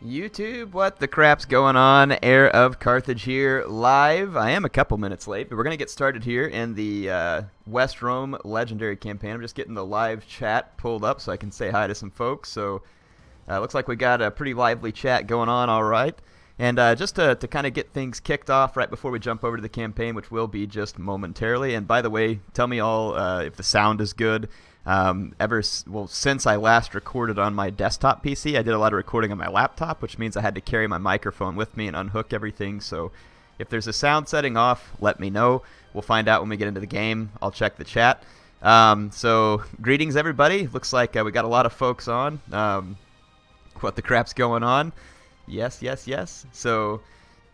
YouTube, what the crap's going on? Heir of Carthage here, live. I am a couple minutes late, but we're going to get started here in the West Rome Legendary campaign. I'm just getting the live chat pulled up so I can say hi to some folks. So, looks like we got a pretty lively chat going on, all right. And just to kind of get things kicked off right before we jump over to the campaign, which will be just momentarily. And by the way, tell me all if the sound is good. Since I last recorded on my desktop PC, I did a lot of recording on my laptop, which means I had to carry my microphone with me and unhook everything. So if there's a sound setting off, let me know. We'll find out when we get into the game. I'll check the chat. So greetings, everybody. Looks like we got a lot of folks on. What the crap's going on? Yes. So,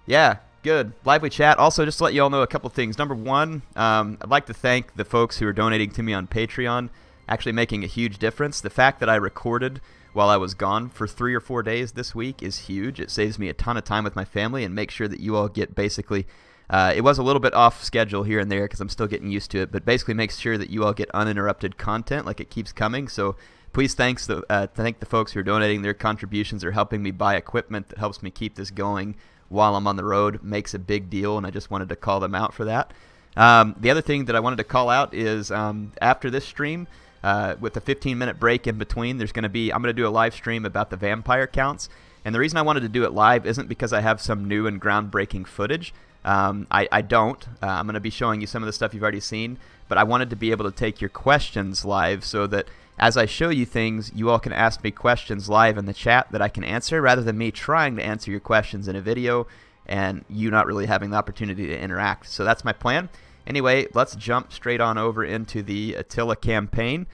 yeah, good. Lively chat. Also, just to let you all know a couple things. Number one, I'd like to thank the folks who are donating to me on Patreon, actually making a huge difference. The fact that I recorded while I was gone for 3 or 4 days this week is huge. It saves me a ton of time with my family and makes sure that you all get basically, it was a little bit off schedule here and there because I'm still getting used to it, but basically makes sure that you all get uninterrupted content like it keeps coming. So please thank the folks who are donating. Their contributions are helping me buy equipment that helps me keep this going while I'm on the road. Makes a big deal, and I just wanted to call them out for that. The other thing that I wanted to call out is after this stream, with a 15-minute break in between, I'm going to do a live stream about the vampire counts. And the reason I wanted to do it live isn't because I have some new and groundbreaking footage. I don't. I'm going to be showing you some of the stuff you've already seen, but I wanted to be able to take your questions live so that as I show you things, you all can ask me questions live in the chat that I can answer, rather than me trying to answer your questions in a video and you not really having the opportunity to interact. So that's my plan. Anyway, let's jump straight on over into the Attila campaign,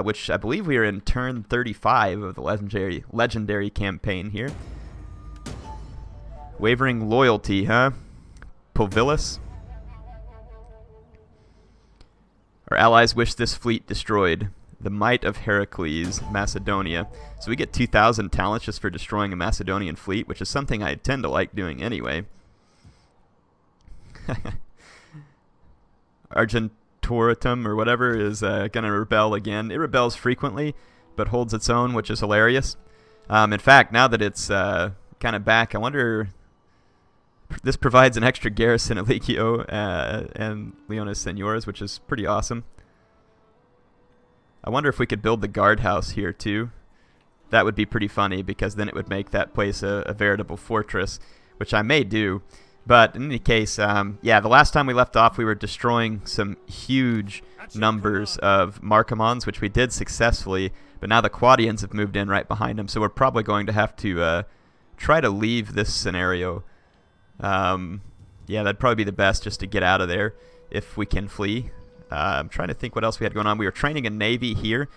which I believe we are in turn 35 of the legendary campaign here. Wavering loyalty, huh? Pulvilis? Our allies wish this fleet destroyed. The might of Heracles, Macedonia. So we get 2,000 talents just for destroying a Macedonian fleet, which is something I tend to like doing anyway. Argentoratum or whatever is going to rebel again. It rebels frequently, but holds its own, which is hilarious. In fact, now that it's kind of back, I wonder... This provides an extra garrison at Legio and Leonis Seniores, which is pretty awesome. I wonder if we could build the guardhouse here too. That would be pretty funny, because then it would make that place a veritable fortress, which I may do. But in any case, yeah, the last time we left off, we were destroying some huge numbers of Marcomanns, which we did successfully. But now the Quadians have moved in right behind them, so we're probably going to have to try to leave this scenario. Yeah, that'd probably be the best, just to get out of there if we can flee. I'm trying to think what else we had going on. We were training a navy here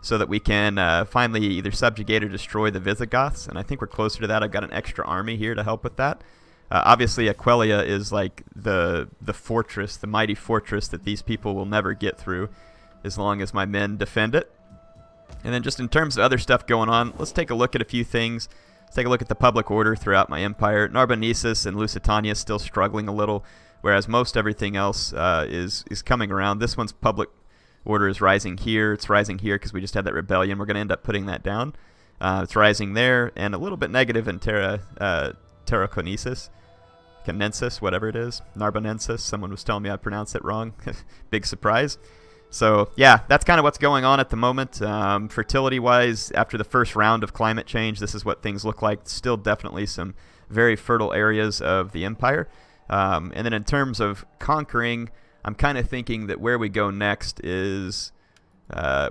so that we can finally either subjugate or destroy the Visigoths, and I think we're closer to that. I've got an extra army here to help with that. Obviously, Aquileia is like the fortress, the mighty fortress that these people will never get through as long as my men defend it. And then just in terms of other stuff going on, let's take a look at a few things. Let's take a look at the public order throughout my empire. Narbonensis and Lusitania is still struggling a little, whereas most everything else is coming around. This one's public order is rising here. It's rising here because we just had that rebellion. We're going to end up putting that down. It's rising there, and a little bit negative in Tarraconensis, Canensis, whatever it is. Narbonensis. Someone was telling me I pronounced it wrong. Big surprise. So, yeah, that's kind of what's going on at the moment. Fertility-wise, after the first round of climate change, this is what things look like. Still definitely some very fertile areas of the empire. And then in terms of conquering, I'm kind of thinking that where we go next is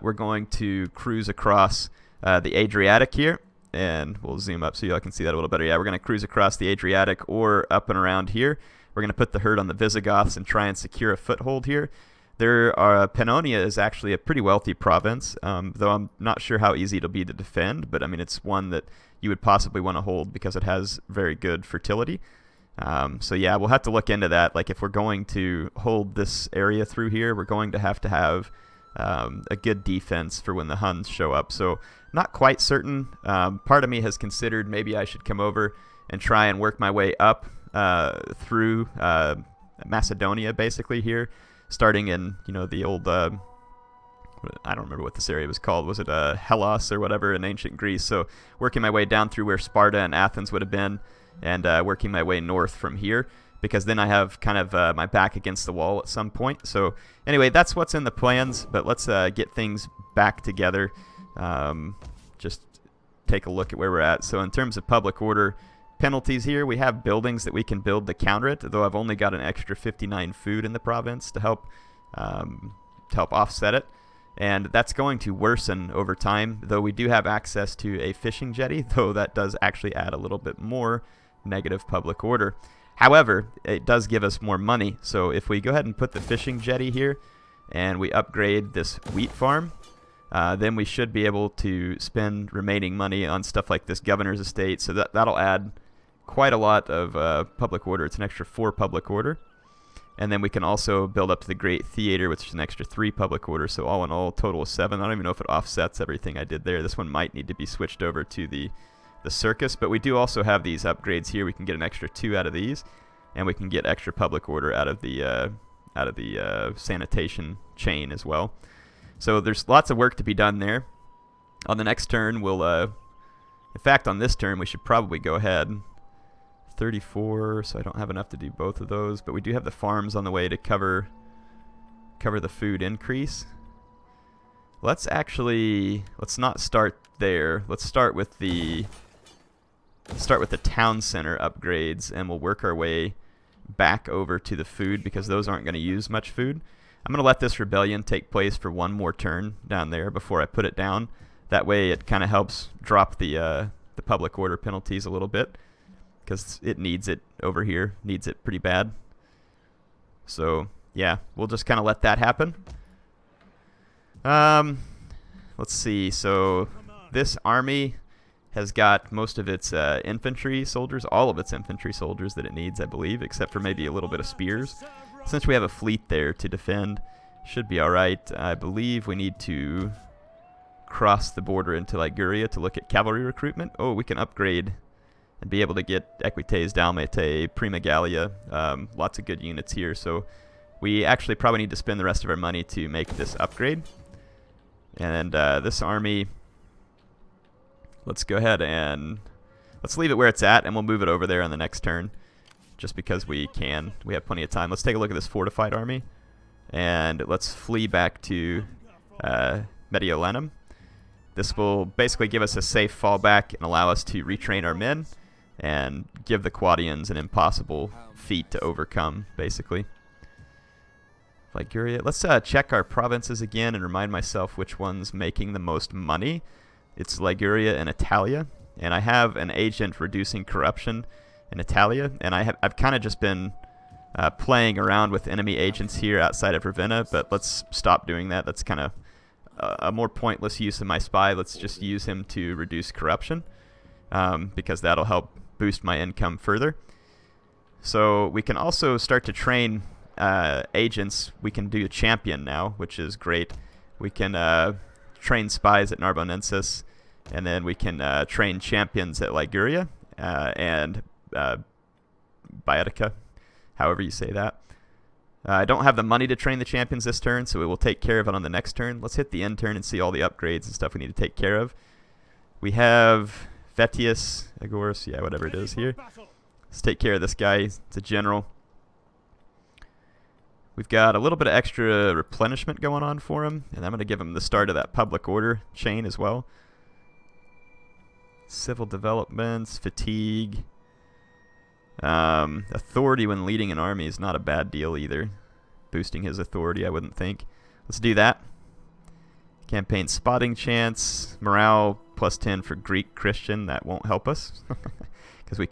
we're going to cruise across the Adriatic here. And we'll zoom up so y'all can see that a little better. Yeah, we're going to cruise across the Adriatic or up and around here. We're going to put the herd on the Visigoths and try and secure a foothold here. Pannonia is actually a pretty wealthy province, though I'm not sure how easy it'll be to defend. But, I mean, it's one that you would possibly want to hold because it has very good fertility. So, yeah, we'll have to look into that. Like, if we're going to hold this area through here, we're going to have a good defense for when the Huns show up. So, not quite certain. Part of me has considered maybe I should come over and try and work my way up through Macedonia, basically here, starting in, the old, what I don't remember what this area was called. Was it Hellas or whatever in ancient Greece? So working my way down through where Sparta and Athens would have been, and working my way north from here, because then I have kind of my back against the wall at some point. So anyway, that's what's in the plans, but let's get things back together. Just take a look at where we're at. So in terms of public order penalties here, we have buildings that we can build to counter it, though I've only got an extra 59 food in the province to help offset it. And that's going to worsen over time, though we do have access to a fishing jetty, though that does actually add a little bit more negative public order. However, it does give us more money. So if we go ahead and put the fishing jetty here and we upgrade this wheat farm, then we should be able to spend remaining money on stuff like this governor's estate. So that'll add quite a lot of public order. It's an extra 4 public order. And then we can also build up to the Great Theater, which is an extra 3 public order. So all in all, total of 7. I don't even know if it offsets everything I did there. This one might need to be switched over to the circus. But we do also have these upgrades here. We can get an extra 2 out of these. And we can get extra public order out of the sanitation chain as well. So there's lots of work to be done there. On the next turn, we'll... in fact, on this turn, we should probably go ahead... 34, so I don't have enough to do both of those, but we do have the farms on the way to cover the food increase. Let's not start there. Let's start with the town center upgrades, and we'll work our way back over to the food, because those aren't going to use much food. I'm going to let this rebellion take place for one more turn down there before I put it down. That way it kind of helps drop the public order penalties a little bit, because it needs it over here, needs it pretty bad. So yeah, we'll just kind of let that happen. Let's see. So this army has got most of its infantry soldiers, all of its infantry soldiers that it needs, I believe, except for maybe a little bit of spears. Since we have a fleet there to defend, should be all right. I believe we need to cross the border into Liguria to look at cavalry recruitment. Oh, we can upgrade and be able to get Equites, Dalmatae, Prima Gallia, lots of good units here. So we actually probably need to spend the rest of our money to make this upgrade. And this army, let's go ahead and let's leave it where it's at, and we'll move it over there on the next turn, just because we can. We have plenty of time. Let's take a look at this fortified army, and let's flee back to Mediolanum. This will basically give us a safe fallback and allow us to retrain our men and give the Quadians an impossible feat to overcome, basically. Liguria. Let's check our provinces again and remind myself which one's making the most money. It's Liguria and Italia, and I have an agent reducing corruption in Italia, and I've kind of just been playing around with enemy agents here outside of Ravenna, but let's stop doing that. That's kind of a more pointless use of my spy. Let's just use him to reduce corruption, because that'll help boost my income further. So we can also start to train agents. We can do a champion now, which is great. We can train spies at Narbonensis, and then we can train champions at Liguria and Baetica, however you say that. I don't have the money to train the champions this turn, so we will take care of it on the next turn. Let's hit the end turn and see all the upgrades and stuff we need to take care of. We have Vetius, Agorus, yeah, whatever it is here. Let's take care of this guy. It's a general. We've got a little bit of extra replenishment going on for him, and I'm going to give him the start of that public order chain as well. Civil developments, fatigue. Authority when leading an army is not a bad deal either. Boosting his authority, I wouldn't think. Let's do that. Campaign spotting chance. Morale plus 10 for Greek Christian. That won't help us because we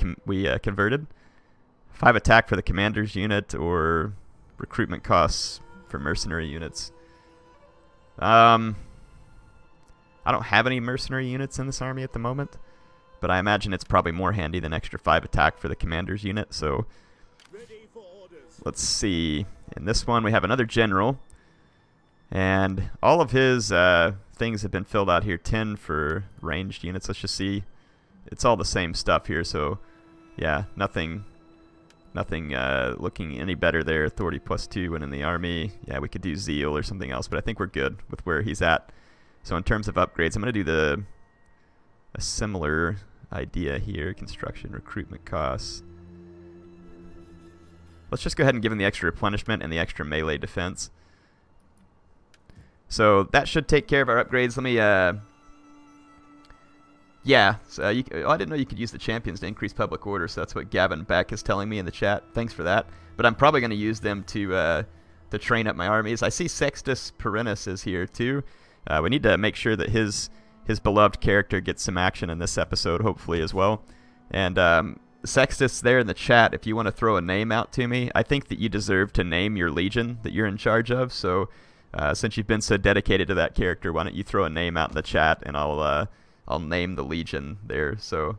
converted. 5 attack for the commander's unit, or recruitment costs for mercenary units. I don't have any mercenary units in this army at the moment, but I imagine it's probably more handy than extra 5 attack for the commander's unit. So let's see. In this one, we have another general, and all of his things have been filled out here. 10 for ranged units. Let's just see. It's all the same stuff here, so yeah, nothing Nothing looking any better there. Authority +2 when in the army. Yeah, we could do Zeal or something else, but I think we're good with where he's at. So in terms of upgrades, I'm going to do a similar idea here. Construction, recruitment costs. Let's just go ahead and give him the extra replenishment and the extra melee defense. So that should take care of our upgrades. Let me... yeah, so I didn't know you could use the champions to increase public order, so that's what Gavin Beck is telling me in the chat. Thanks for that. But I'm probably going to use them to train up my armies. I see Sextus Perennis is here too. We need to make sure that his beloved character gets some action in this episode, hopefully, as well. And Sextus there in the chat, if you want to throw a name out to me, I think that you deserve to name your legion that you're in charge of. So since you've been so dedicated to that character, why don't you throw a name out in the chat, and I'll name the legion there. So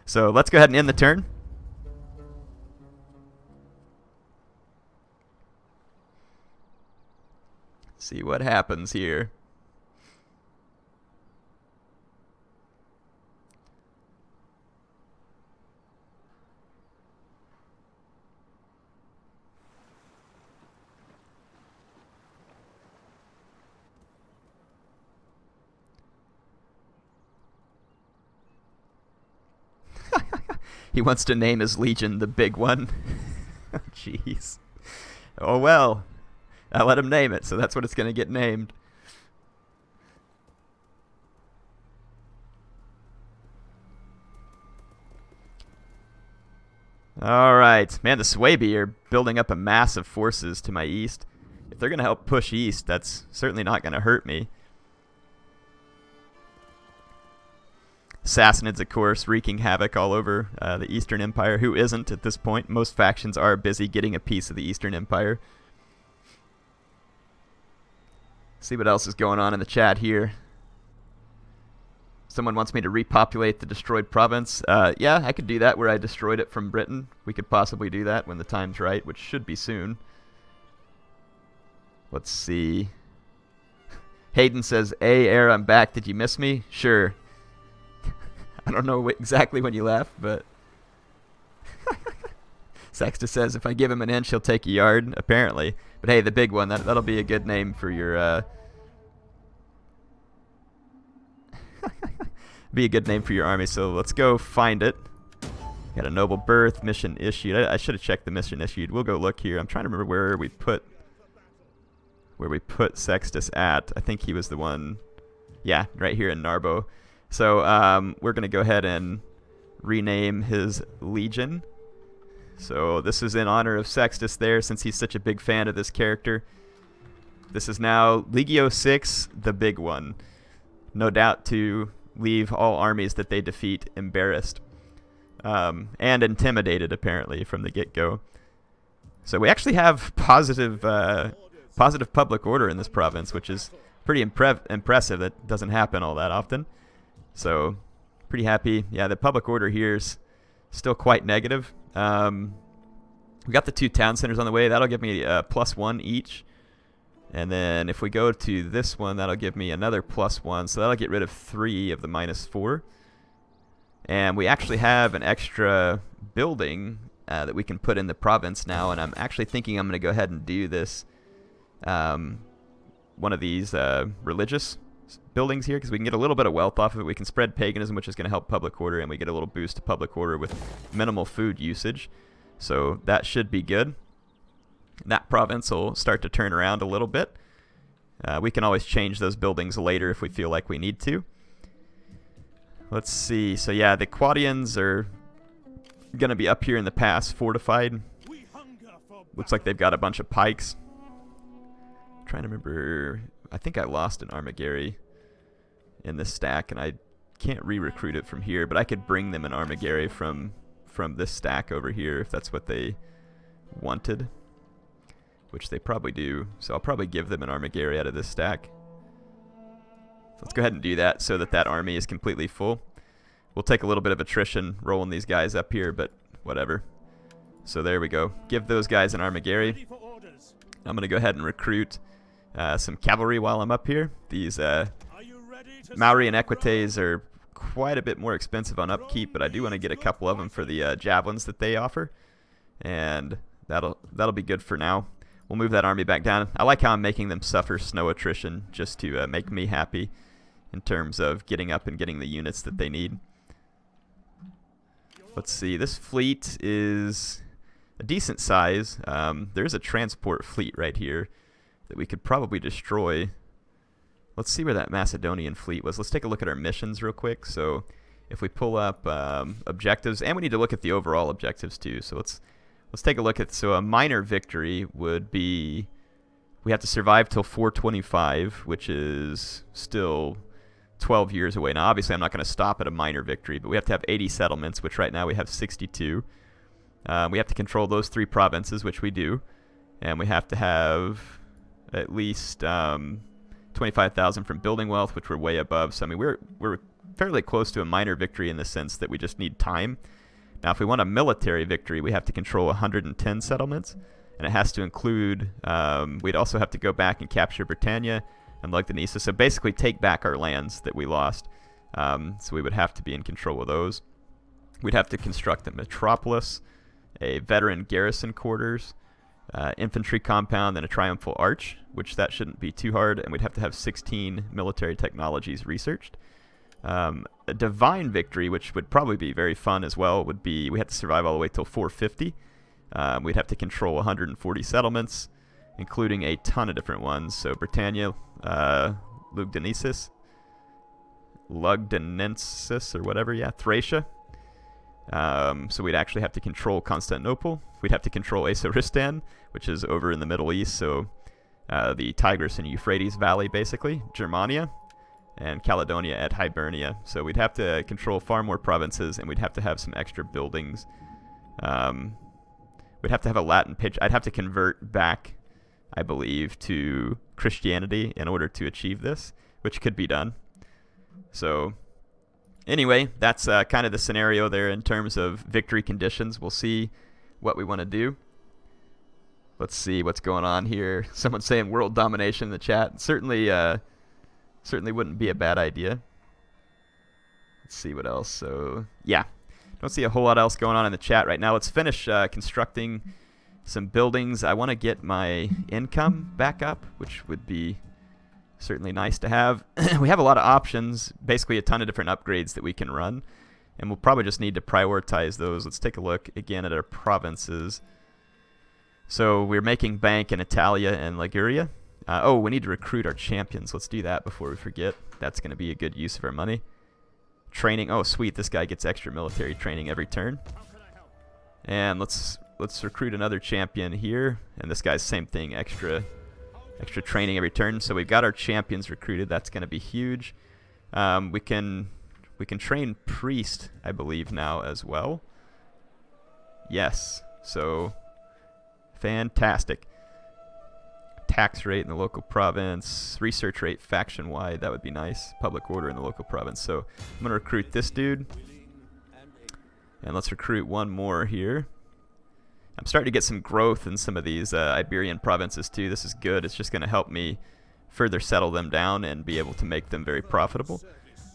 so let's go ahead and end the turn. See what happens here. He wants to name his legion the big one. Jeez. Oh well. I let him name it, so that's what it's going to get named. Alright. Man, the Swabi are building up a mass of forces to my east. If they're going to help push east, that's certainly not going to hurt me. Sassanids, of course, wreaking havoc all over the Eastern Empire. Who isn't at this point? Most factions are busy getting a piece of the Eastern Empire. See what else is going on in the chat here. Someone wants me to repopulate the destroyed province. Yeah, I could do that where I destroyed it from Britain. We could possibly do that when the time's right, which should be soon. Let's see. Hayden says, "Hey, Air, I'm back. Did you miss me?" Sure. I don't know exactly when you left, but... Sextus says, if I give him an inch, he'll take a yard, apparently. But hey, the big one, that'll be a good name for your... be a good name for your army, so let's go find it. Got a noble birth, mission issued. I should have checked the mission issued. We'll go look here. I'm trying to remember where we put Sextus at. I think he was the one... Yeah, right here in Narbo. So we're going to go ahead and rename his legion. So this is in honor of Sextus there, since he's such a big fan of this character. This is now Legio 6, the big one. No doubt to leave all armies that they defeat embarrassed. And intimidated, apparently, from the get-go. So we actually have positive public order in this province, which is pretty impressive. That doesn't happen all that often. So, pretty happy. Yeah, the public order here is still quite negative. We got the 2 town centers on the way. That'll give me +1 each. And then if we go to this one, that'll give me another +1. So that'll get rid of 3 of the -4. And we actually have an extra building that we can put in the province now. And I'm actually thinking I'm going to go ahead and do this, one of these religious buildings here, because we can get a little bit of wealth off of it. We can spread paganism, which is going to help public order, and we get a little boost to public order with minimal food usage. So that should be good. That province will start to turn around a little bit. We can always change those buildings later if we feel like we need to. Let's see. So yeah, the Quadians are going to be up here in the pass, fortified. Looks like they've got a bunch of pikes. I'm trying to remember... I think I lost an Armigeri in this stack, and I can't re-recruit it from here, but I could bring them an Armigeri from this stack over here if that's what they wanted, which they probably do. So I'll probably give them an Armigeri out of this stack. Let's go ahead and do that so that that army is completely full. We'll take a little bit of attrition rolling these guys up here, but whatever. So there we go. Give those guys an Armigeri. I'm going to go ahead and recruit some cavalry while I'm up here. These Maori and Equites are quite a bit more expensive on upkeep, but I do want to get a couple of them for the javelins that they offer, and that'll be good for now. We'll move that army back down. I like how I'm making them suffer snow attrition just to make me happy in terms of getting up and getting the units that they need. Let's see. This fleet is a decent size. There's a transport fleet right here that we could probably destroy. Let's see where that Macedonian fleet was. Let's take a look at our missions real quick. So if we pull up objectives, and we need to look at the overall objectives too. So let's take a look at, so a minor victory would be, we have to survive till 425, which is still 12 years away. Now, obviously, I'm not going to stop at a minor victory, but we have to have 80 settlements, which right now we have 62. We have to control those 3 provinces, which we do. And we have to have at least 25,000 from building wealth, which we're way above. So, I mean, we're fairly close to a minor victory in the sense that we just need time. Now, if we want a military victory, we have to control 110 settlements. And it has to include, we'd also have to go back and capture Britannia and Lugdunisa. So basically take back our lands that we lost. So we would have to be in control of those. We'd have to construct a metropolis, a veteran garrison quarters, infantry compound, and a triumphal arch, which that shouldn't be too hard. And we'd have to have 16 military technologies researched. A divine victory, which would probably be very fun as well, would be, we have to survive all the way till 450. We'd have to control 140 settlements, including a ton of different ones. So Britannia, Lugdunensis, or whatever, yeah, Thracia. So we'd actually have to control Constantinople. We'd have to control Asaristan, which is over in the Middle East, so the Tigris and Euphrates Valley, basically. Germania, and Caledonia at Hibernia. So we'd have to control far more provinces, and we'd have to have some extra buildings. We'd have to have a Latin pitch. I'd have to convert back, I believe, to Christianity in order to achieve this, which could be done. So anyway, that's kind of the scenario there in terms of victory conditions. We'll see what we want to do. Let's see what's going on here. Someone's saying world domination in the chat. Certainly wouldn't be a bad idea. Let's see what else. So yeah, don't see a whole lot else going on in the chat right now. Let's finish constructing some buildings. I want to get my income back up, which would be certainly nice to have. We have a lot of options, basically a ton of different upgrades that we can run, and we'll probably just need to prioritize those. Let's take a look again at our provinces. So we're making bank in Italia and Liguria. Oh, we need to recruit our champions. Let's do that before we forget. That's going to be a good use of our money. Training. Oh, sweet. This guy gets extra military training every turn. And let's recruit another champion here. And this guy's same thing, extra training every turn. So we've got our champions recruited. That's going to be huge. We can train priest, I believe, now as well. Yes. So fantastic. Tax rate in the local province, research rate faction-wide, that would be nice. Public order in the local province. So I'm going to recruit this dude. And let's recruit one more here. I'm starting to get some growth in some of these Iberian provinces too. This is good. It's just going to help me further settle them down and be able to make them very profitable.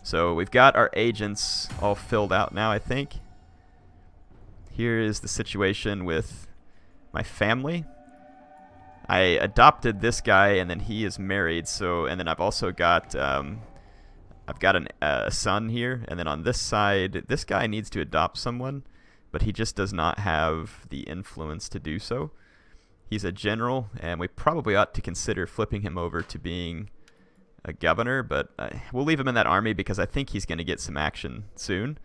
So we've got our agents all filled out now, I think. Here is the situation with my family. I adopted this guy, and then he is married. So, and then I've also got a son here, and then on this side, this guy needs to adopt someone, but he just does not have the influence to do so. He's a general, and we probably ought to consider flipping him over to being a governor, but we'll leave him in that army because I think he's going to get some action soon.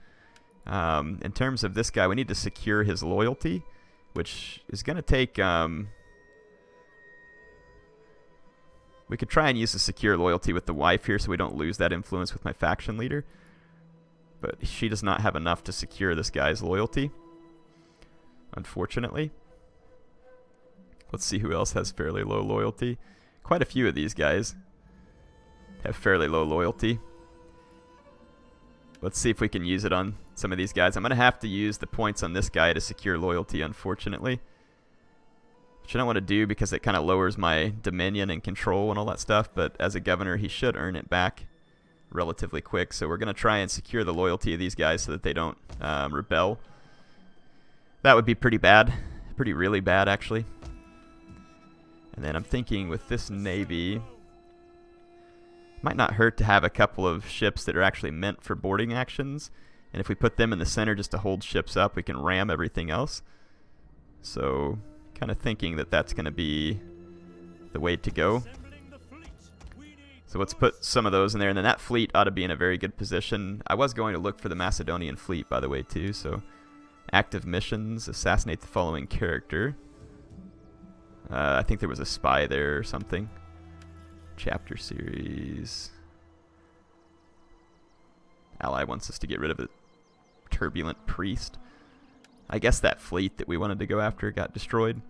In terms of this guy, we need to secure his loyalty, which is going to take... we could try and use the secure loyalty with the wife here so we don't lose that influence with my faction leader. But she does not have enough to secure this guy's loyalty, unfortunately. Let's see who else has fairly low loyalty. Quite a few of these guys have fairly low loyalty. Let's see if we can use it on some of these guys. I'm going to have to use the points on this guy to secure loyalty, unfortunately. Which I don't want to do because it kind of lowers my dominion and control and all that stuff, but as a governor, he should earn it back. relatively quick. So we're going to try and secure the loyalty of these guys so that they don't rebel. That would be pretty bad. Really bad, actually. And then I'm thinking with this navy, might not hurt to have a couple of ships that are actually meant for boarding actions. And if we put them in the center just to hold ships up, we can ram everything else. So kind of thinking that that's going to be the way to go. So let's put some of those in there. And then that fleet ought to be in a very good position. I was going to look for the Macedonian fleet, by the way, too. So active missions, assassinate the following character. I think there was a spy there or something. Chapter series. Ally wants us to get rid of a turbulent priest. I guess that fleet that we wanted to go after got destroyed.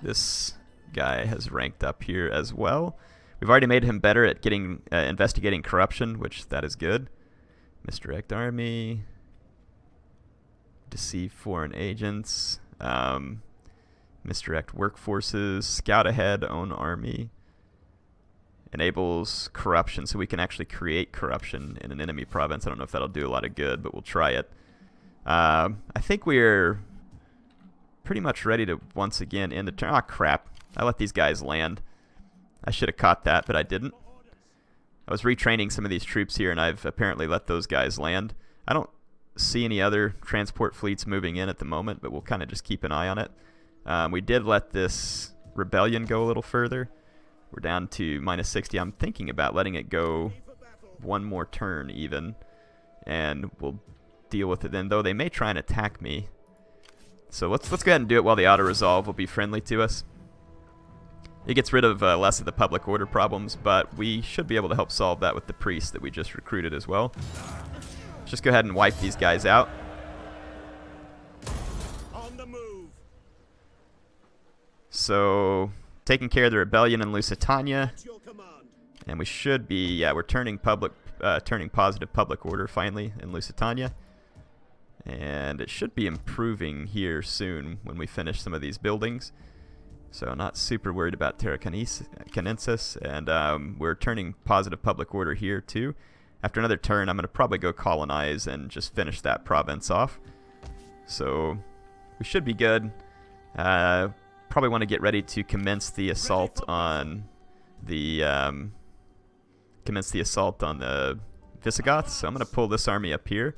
This guy has ranked up here as well. We've already made him better at getting investigating corruption, which that is good. Misdirect army. Deceive foreign agents. Misdirect workforces. Scout ahead, own army. Enables corruption, so we can actually create corruption in an enemy province. I don't know if that'll do a lot of good, but we'll try it. I think we're pretty much ready to once again end the turn. Oh, crap. I let these guys land. I should have caught that, but I didn't. I was retraining some of these troops here, and I've apparently let those guys land. I don't see any other transport fleets moving in at the moment, but we'll kind of just keep an eye on it. We did let this rebellion go a little further. We're down to minus 60. I'm thinking about letting it go one more turn even, and we'll deal with it then, though they may try and attack me. So let's go ahead and do it while the auto-resolve will be friendly to us. It gets rid of less of the public order problems, but we should be able to help solve that with the priest that we just recruited as well. Let's just go ahead and wipe these guys out. On the move. So taking care of the rebellion in Lusitania, and we should be, yeah, we're turning positive public order finally in Lusitania, and it should be improving here soon when we finish some of these buildings. So not super worried about Terra Canensis, and we're turning positive public order here too. After another turn, I'm going to probably go colonize and just finish that province off. So we should be good. Probably want to get ready to commence the assault on the Visigoths. So I'm going to pull this army up here.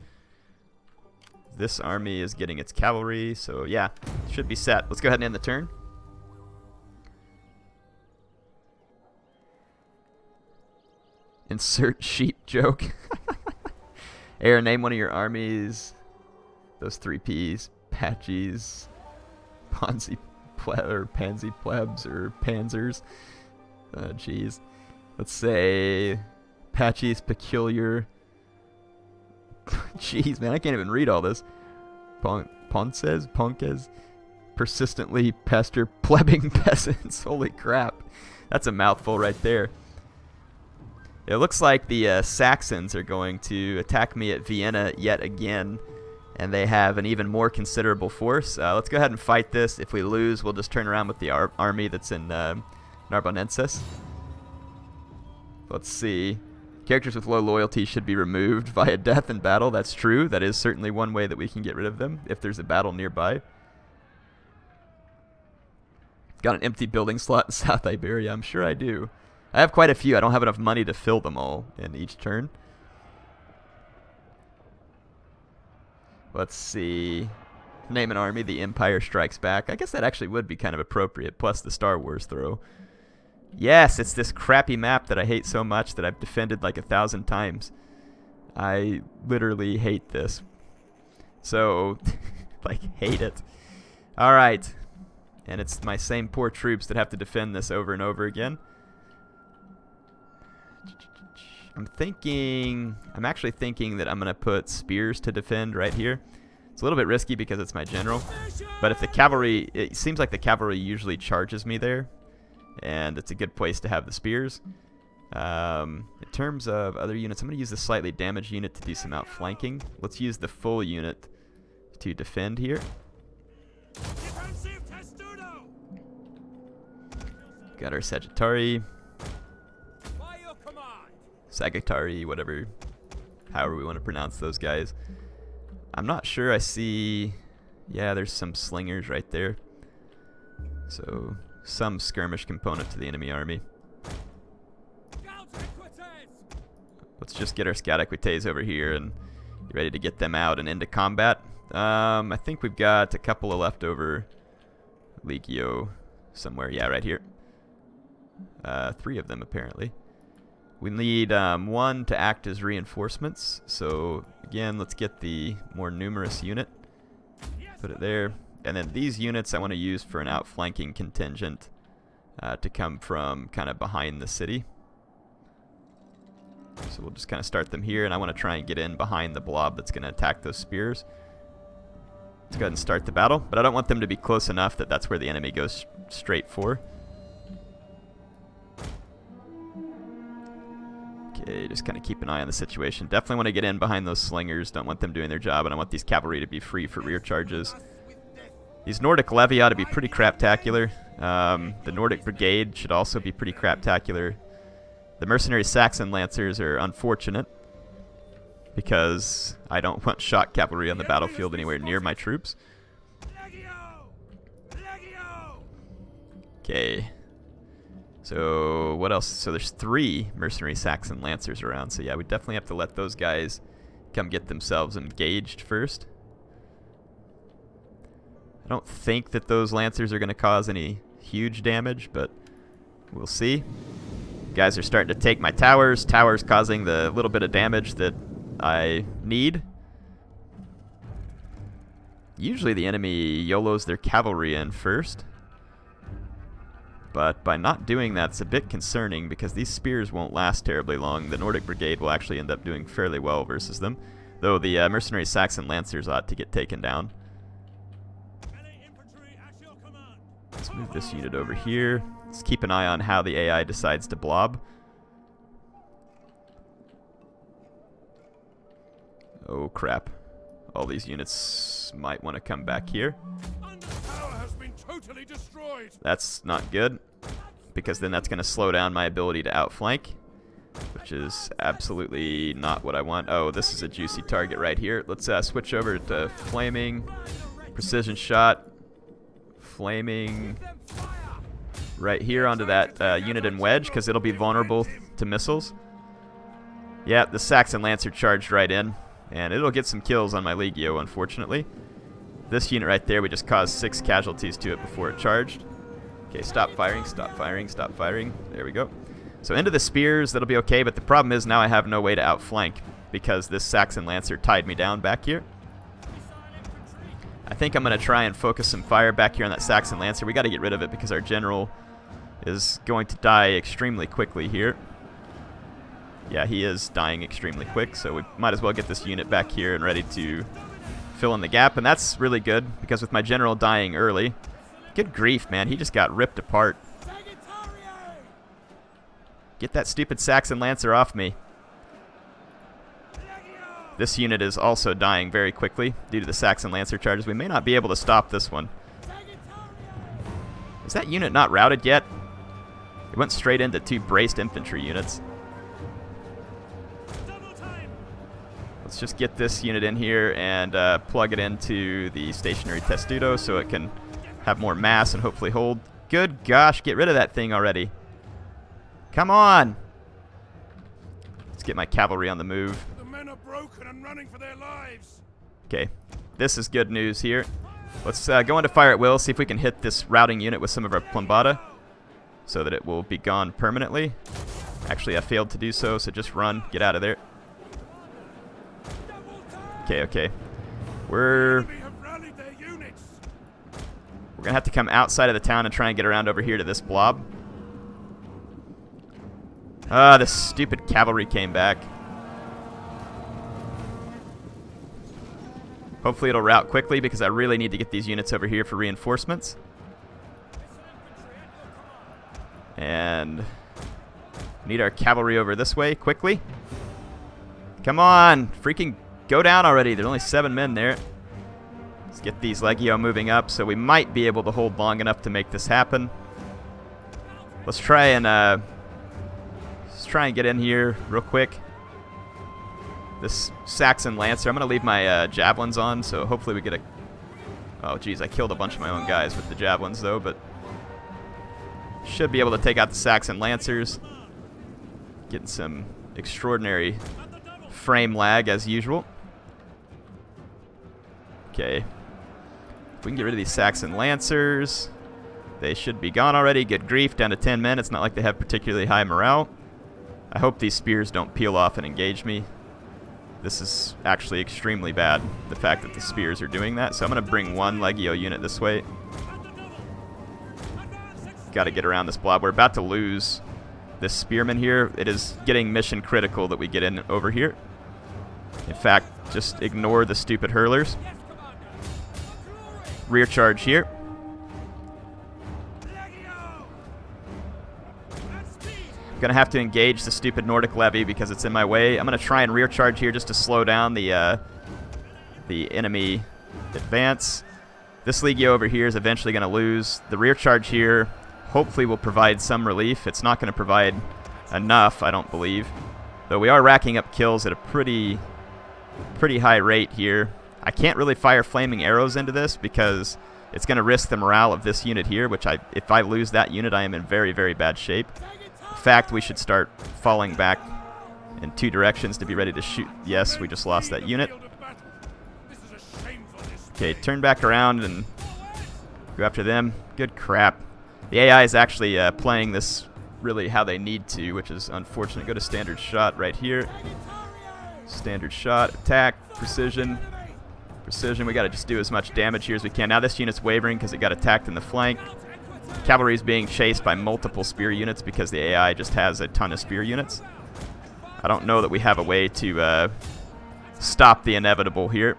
This army is getting its cavalry, so yeah, should be set. Let's go ahead and end the turn. Insert sheep joke. Air, name one of your armies. Those 3 Ps. Patchies. Pansy plebs or panzers. Jeez. Let's say Patchies, peculiar. Jeez, man, I can't even read all this. Ponces, persistently pester plebbing peasants. Holy crap. That's a mouthful right there. It looks like the Saxons are going to attack me at Vienna yet again, and they have an even more considerable force. Let's go ahead and fight this. If we lose, we'll just turn around with the army that's in Narbonensis. Let's see. Characters with low loyalty should be removed via death in battle. That's true. That is certainly one way that we can get rid of them if there's a battle nearby. Got an empty building slot in South Iberia. I'm sure I do. I have quite a few. I don't have enough money to fill them all in each turn. Let's see. Name an army. The Empire Strikes Back. I guess that actually would be kind of appropriate, plus the Star Wars throw. Yes, it's this crappy map that I hate so much that I've defended like 1,000 times. I literally hate this. So, like, hate it. Alright. And it's my same poor troops that have to defend this over and over again. I'm actually thinking that I'm going to put spears to defend right here. It's a little bit risky because it's my general. But if the cavalry, it seems like the cavalry usually charges me there. And it's a good place to have the spears. In terms of other units, I'm going to use the slightly damaged unit to do some outflanking. Let's use the full unit to defend here. Got our Sagittari. Sagittari, whatever, however we want to pronounce those guys. I'm not sure I see... Yeah, there's some slingers right there. So, some skirmish component to the enemy army. Let's just get our Scout Equites over here and be ready to get them out and into combat. I think we've got a couple of leftover Legio somewhere. Yeah, right here. 3 of them, apparently. We need 1 to act as reinforcements. So, again, let's get the more numerous unit. Put it there. And then these units I want to use for an outflanking contingent to come from kind of behind the city. So we'll just kind of start them here, and I want to try and get in behind the blob that's going to attack those spears. Let's go ahead and start the battle, but I don't want them to be close enough that that's where the enemy goes straight for. Okay, just kind of keep an eye on the situation. Definitely want to get in behind those slingers. Don't want them doing their job, and I want these cavalry to be free for rear charges. These Nordic Levy ought to be pretty craptacular. The Nordic Brigade should also be pretty craptacular. The mercenary Saxon Lancers are unfortunate because I don't want shock cavalry on the battlefield anywhere near my troops. Okay. So what else? So there's 3 mercenary Saxon Lancers around. So yeah, we definitely have to let those guys come get themselves engaged first. I don't think that those Lancers are going to cause any huge damage, but we'll see. Guys are starting to take my towers. Towers causing the little bit of damage that I need. Usually the enemy YOLOs their cavalry in first. But by not doing that, it's a bit concerning because these spears won't last terribly long. The Nordic Brigade will actually end up doing fairly well versus them. Though the mercenary Saxon Lancers ought to get taken down. Let's move this unit over here. Let's keep an eye on how the AI decides to blob. Oh crap. All these units might want to come back here. That's not good, because then that's going to slow down my ability to outflank, which is absolutely not what I want. Oh, this is a juicy target right here. Let's switch over to flaming, precision shot, flaming right here onto that unit in wedge, because it'll be vulnerable to missiles. Yeah, the Saxon Lancer charged right in, and it'll get some kills on my Legio, unfortunately. This unit right there, we just caused 6 casualties to it before it charged. Okay, stop firing, stop firing, stop firing. There we go. So into the spears, that'll be okay, but the problem is now I have no way to outflank because this Saxon Lancer tied me down back here. I think I'm going to try and focus some fire back here on that Saxon Lancer. We got to get rid of it because our general is going to die extremely quickly here. Yeah, he is dying extremely quick, so we might as well get this unit back here and ready to fill in the gap, and that's really good because with my general dying early, good grief, man, he just got ripped apart. Get that stupid Saxon Lancer off me. This unit is also dying very quickly due to the Saxon Lancer charges. We may not be able to stop this one. Is that unit not routed yet? It went straight into 2 braced infantry units. Let's just get this unit in here and plug it into the stationary testudo so it can have more mass and hopefully hold. Good gosh, get rid of that thing already. Come on! Let's get my cavalry on the move. The men are broken and running for their lives. Okay, this is good news here. Let's go into fire at will, see if we can hit this routing unit with some of our plumbata so that it will be gone permanently. Actually, I failed to do so, so just run. Get out of there. Okay, okay. We're going to have to come outside of the town and try and get around over here to this blob. Ah, this stupid cavalry came back. Hopefully it'll rout quickly because I really need to get these units over here for reinforcements. And need our cavalry over this way quickly. Come on, freaking go down already. There's only 7 men there. Let's get these Legio moving up so we might be able to hold long enough to make this happen. Let's try and Let's try and get in here real quick. This Saxon Lancer, I'm going to leave my javelins on, so hopefully we get a... Oh, geez, I killed a bunch of my own guys with the javelins, though, but... Should be able to take out the Saxon Lancers. Getting some extraordinary frame lag, as usual. Okay. If we can get rid of these Saxon Lancers... They should be gone already. Good grief, down to 10 men. It's not like they have particularly high morale. I hope these spears don't peel off and engage me. This is actually extremely bad, the fact that the spears are doing that. So I'm going to bring one Legio unit this way. Got to get around this blob. We're about to lose this spearman here. It is getting mission critical that we get in over here. In fact, just ignore the stupid hurlers. Rear charge here. Gonna have to engage the stupid Nordic levy because it's in my way. I'm gonna try and rear charge here just to slow down the enemy advance. This Legio over here is eventually gonna lose. The rear charge here hopefully will provide some relief. It's not gonna provide enough, I don't believe. Though we are racking up kills at a pretty high rate here. I can't really fire flaming arrows into this because it's gonna risk the morale of this unit here, which if I lose that unit, I am in very, very bad shape. In fact, we should start falling back in 2 directions to be ready to shoot. Yes, we just lost that unit. Okay, turn back around and go after them. Good crap. The AI is actually playing this really how they need to, which is unfortunate. Go to standard shot right here. Standard shot, attack, precision. Precision, we got to just do as much damage here as we can. Now this unit's wavering because it got attacked in the flank. Cavalry is being chased by multiple spear units because the AI just has a ton of spear units. I don't know that we have a way to stop the inevitable here.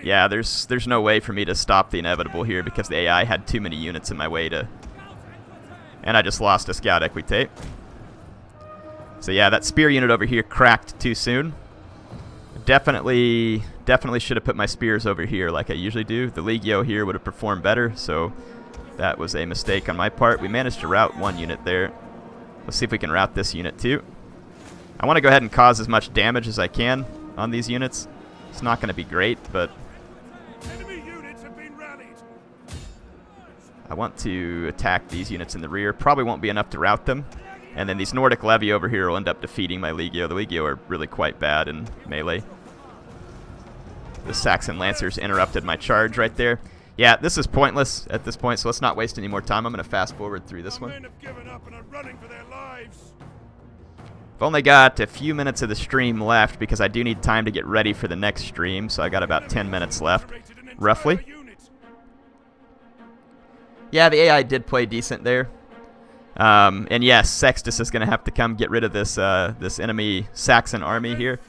Yeah, there's no way for me to stop the inevitable here because the AI had too many units in my way to... And I just lost a scout equitate. So yeah, that spear unit over here cracked too soon. Definitely should have put my spears over here like I usually do. The Legio here would have performed better, so that was a mistake on my part. We managed to rout one unit there. Let's see if we can rout this unit too. I want to go ahead and cause as much damage as I can on these units. It's not going to be great, but I want to attack these units in the rear. Probably won't be enough to rout them. And then these Nordic levy over here will end up defeating my Legio. The Legio are really quite bad in melee. The Saxon Lancers interrupted my charge right there. Yeah, this is pointless at this point, so let's not waste any more time. I'm going to fast forward through this one. I've only got a few minutes of the stream left because I do need time to get ready for the next stream, so I got about 10 minutes left, roughly. Yeah, the AI did play decent there. And yes, Sextus is going to have to come get rid of this this enemy Saxon army here.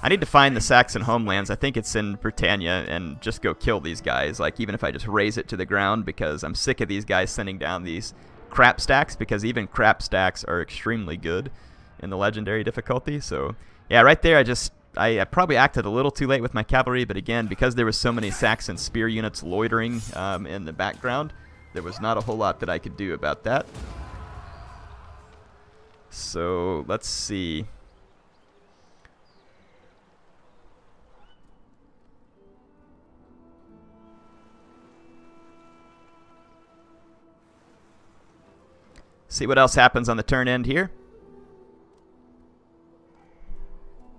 I need to find the Saxon homelands. I think it's in Britannia, and just go kill these guys. Like, even if I just raze it to the ground, because I'm sick of these guys sending down these crap stacks, because even crap stacks are extremely good in the legendary difficulty. So, yeah, right there, I probably acted a little too late with my cavalry, but again, because there was so many Saxon spear units loitering in the background, there was not a whole lot that I could do about that. So, let's see. See what else happens on the turn end here.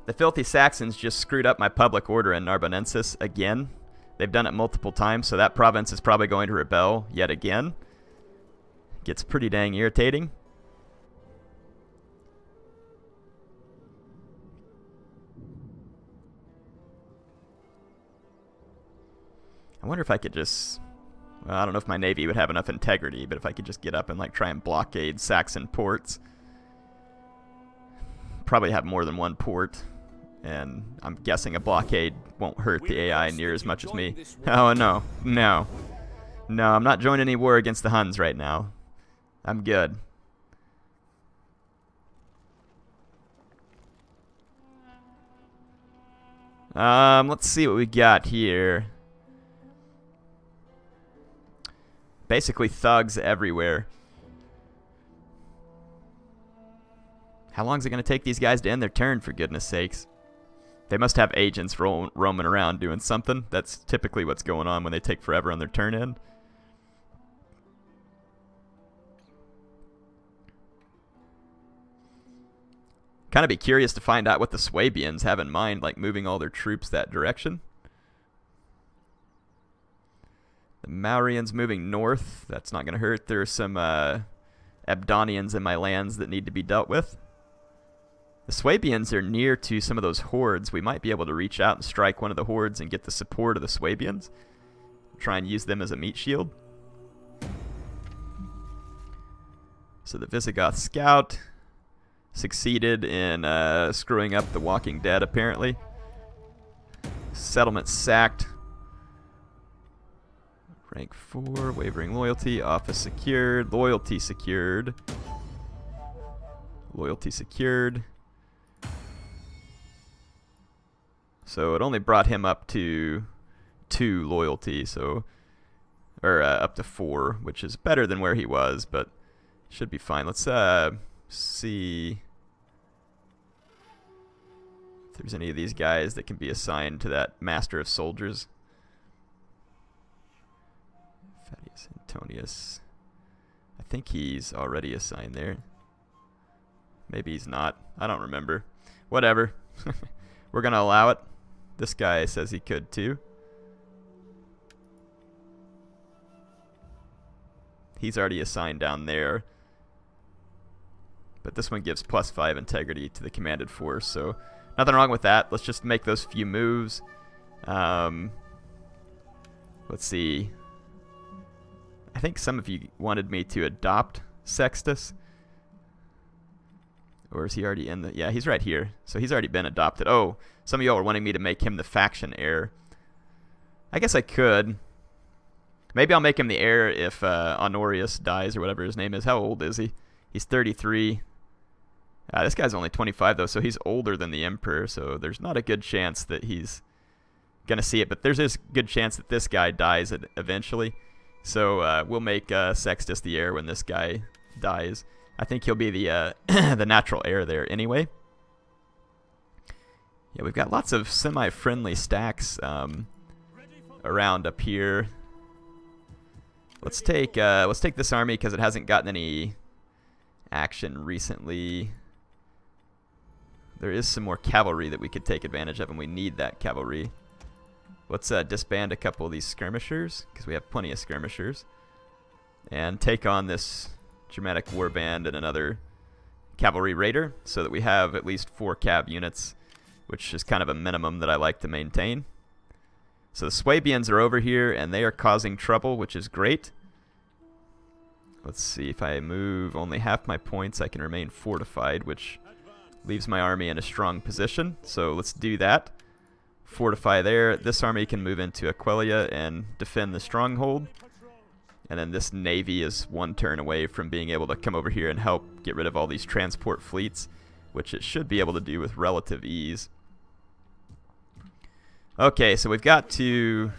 The filthy Saxons just screwed up my public order in Narbonensis again. They've done it multiple times, so that province is probably going to rebel yet again. Gets pretty dang irritating. I wonder if I could just... Well, I don't know if my navy would have enough integrity, but if I could just get up and like try and blockade Saxon ports. Probably have more than one port, and I'm guessing a blockade won't hurt the AI near as much as me. Oh, no. No. No, I'm not joining any war against the Huns right now. I'm good. Let's see what we got here. Basically thugs everywhere. How long is it going to take these guys to end their turn, for goodness sakes? They must have agents roaming around doing something. That's typically what's going on when they take forever on their turn end. Kind of be curious to find out what the Swabians have in mind, like moving all their troops that direction. The Maurians moving north. That's not going to hurt. There are some Abdonians in my lands that need to be dealt with. The Swabians are near to some of those hordes. We might be able to reach out and strike one of the hordes and get the support of the Swabians. Try and use them as a meat shield. So the Visigoth scout succeeded in screwing up the Walking Dead, apparently. Settlement sacked. Rank 4, wavering loyalty, office secured, loyalty secured. Loyalty secured. So it only brought him up to 2 loyalty, so or up to 4, which is better than where he was, but should be fine. Let's see if there's any of these guys that can be assigned to that Master of Soldiers. Fadius Antonius. I think he's already assigned there. Maybe he's not. I don't remember. Whatever. We're going to allow it. This guy says he could too. He's already assigned down there. But this one gives +5 integrity to the commanded force, so nothing wrong with that. Let's just make those few moves. Let's see. I think some of you wanted me to adopt Sextus. Or is he already in the... Yeah, he's right here. So he's already been adopted. Oh, some of y'all are wanting me to make him the faction heir. I guess I could. Maybe I'll make him the heir if Honorius dies or whatever his name is. How old is he? He's 33. This guy's only 25, though, so he's older than the Emperor. So there's not a good chance that he's going to see it. But there's this good chance that this guy dies eventually. So we'll make Sextus the heir when this guy dies. I think he'll be the the natural heir there anyway. Yeah, we've got lots of semi-friendly stacks around up here. Let's take this army because it hasn't gotten any action recently. There is some more cavalry that we could take advantage of, and we need that cavalry. Let's disband a couple of these skirmishers because we have plenty of skirmishers, and take on this Germanic warband and another cavalry raider, so that we have at least 4 cav units, which is kind of a minimum that I like to maintain. So the Swabians are over here, and they are causing trouble, which is great. Let's see, if I move only half my points, I can remain fortified, which leaves my army in a strong position. So let's do that. Fortify there. This army can move into Aquileia and defend the stronghold. And then this navy is 1 turn away from being able to come over here and help get rid of all these transport fleets, which it should be able to do with relative ease. Okay, so we've got to...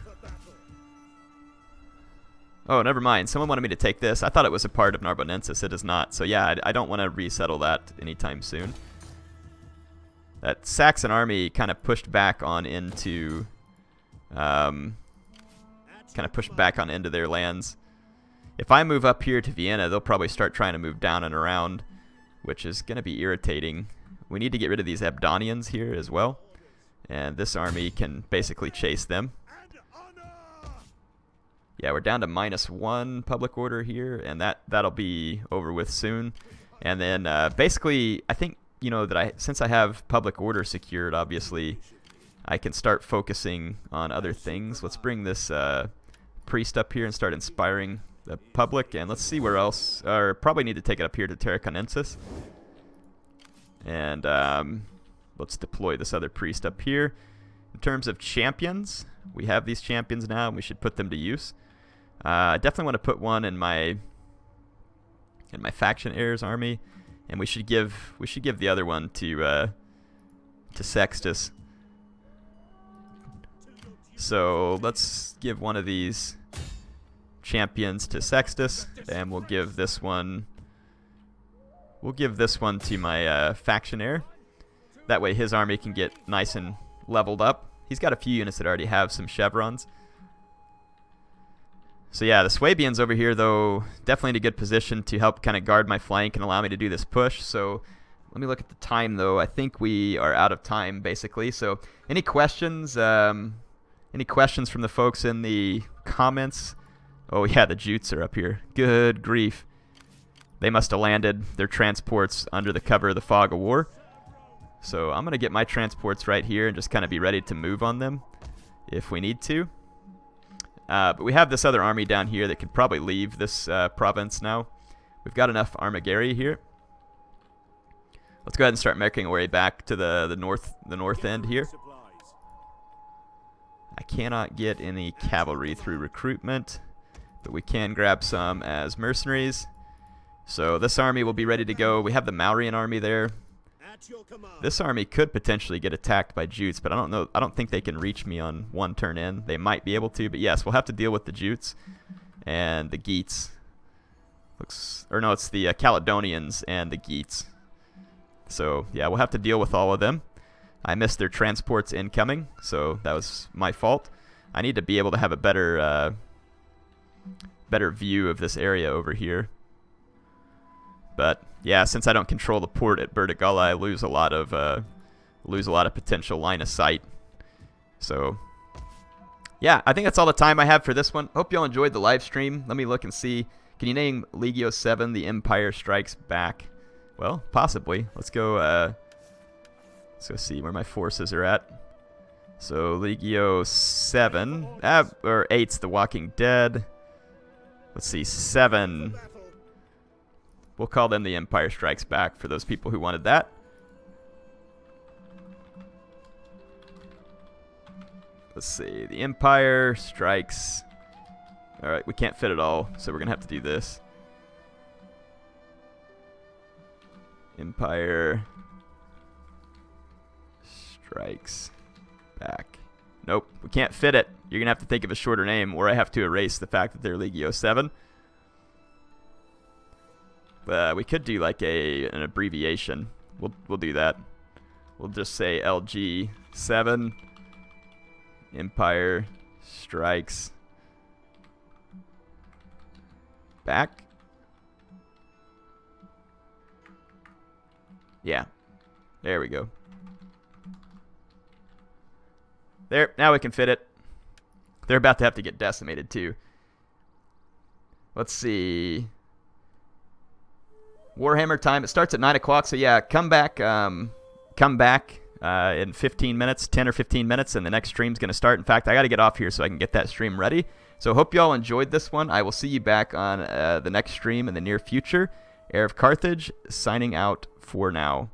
Oh, never mind. Someone wanted me to take this. I thought it was a part of Narbonensis. It is not. So yeah, I don't want to resettle that anytime soon. That Saxon army kind of pushed back on into... their lands. If I move up here to Vienna, they'll probably start trying to move down and around, which is going to be irritating. We need to get rid of these Abdonians here as well, and this army can basically chase them. Yeah, we're down to -1 public order here, and that'll be over with soon. And then basically, I think, you know, that since I have public order secured, obviously, I can start focusing on other things. Let's bring this priest up here and start inspiring the public, and let's see where else. Or probably need to take it up here to Tarraconensis. And let's deploy this other priest up here. In terms of champions, we have these champions now, and we should put them to use. I definitely want to put one in my faction heirs army, and we should give the other one to Sextus. So let's give one of these champions to Sextus, and we'll give this one to my faction heir. That way his army can get nice and leveled up. He's got a few units that already have some chevrons. So yeah, the Swabians over here, though, definitely in a good position to help kind of guard my flank and allow me to do this push. So let me look at the time, though. I think we are out of time, basically. So any questions? Any questions from the folks in the comments? Oh yeah, the Jutes are up here. Good grief. They must have landed their transports under the cover of the fog of war. So I'm going to get my transports right here and just kind of be ready to move on them if we need to. But we have this other army down here that could probably leave this province now. We've got enough Armageri here. Let's go ahead and start making our way back to the north end here. I cannot get any cavalry through recruitment, but we can grab some as mercenaries. So this army will be ready to go. We have the Maurian army there. This army could potentially get attacked by Jutes, but I don't know. I don't think they can reach me on one turn in. They might be able to, but yes, we'll have to deal with the Jutes and the Geats. No, it's the Caledonians and the Geats. So yeah, we'll have to deal with all of them. I missed their transports incoming, so that was my fault. I need to be able to have a better view of this area over here. But yeah, since I don't control the port at Bertigala, I lose a lot of potential line of sight. So yeah, I think that's all the time I have for this one. Hope y'all enjoyed the live stream. Let me look and see. Can you name Legio 7 The Empire Strikes Back? Well, possibly. Let's go see where my forces are at. So Legio 7 or 8's The Walking Dead. Let's see, 7. We'll call them The Empire Strikes Back for those people who wanted that. Let's see. The Empire Strikes. Alright, we can't fit it all, so we're going to have to do this. Empire Strikes Back. Nope, we can't fit it. You're going to have to think of a shorter name, or I have to erase the fact that they're Legio 7. We could do like an abbreviation. We'll do that. We'll just say LG7 Empire Strikes Back. Yeah. There we go. There. Now we can fit it. They're about to have to get decimated too. Let's see. Warhammer time. It starts at 9 o'clock, so yeah, come back in 15 minutes, 10 or 15 minutes, and the next stream's going to start. In fact, I got to get off here so I can get that stream ready. So hope you all enjoyed this one. I will see you back on the next stream in the near future. HeirofCarthage signing out for now.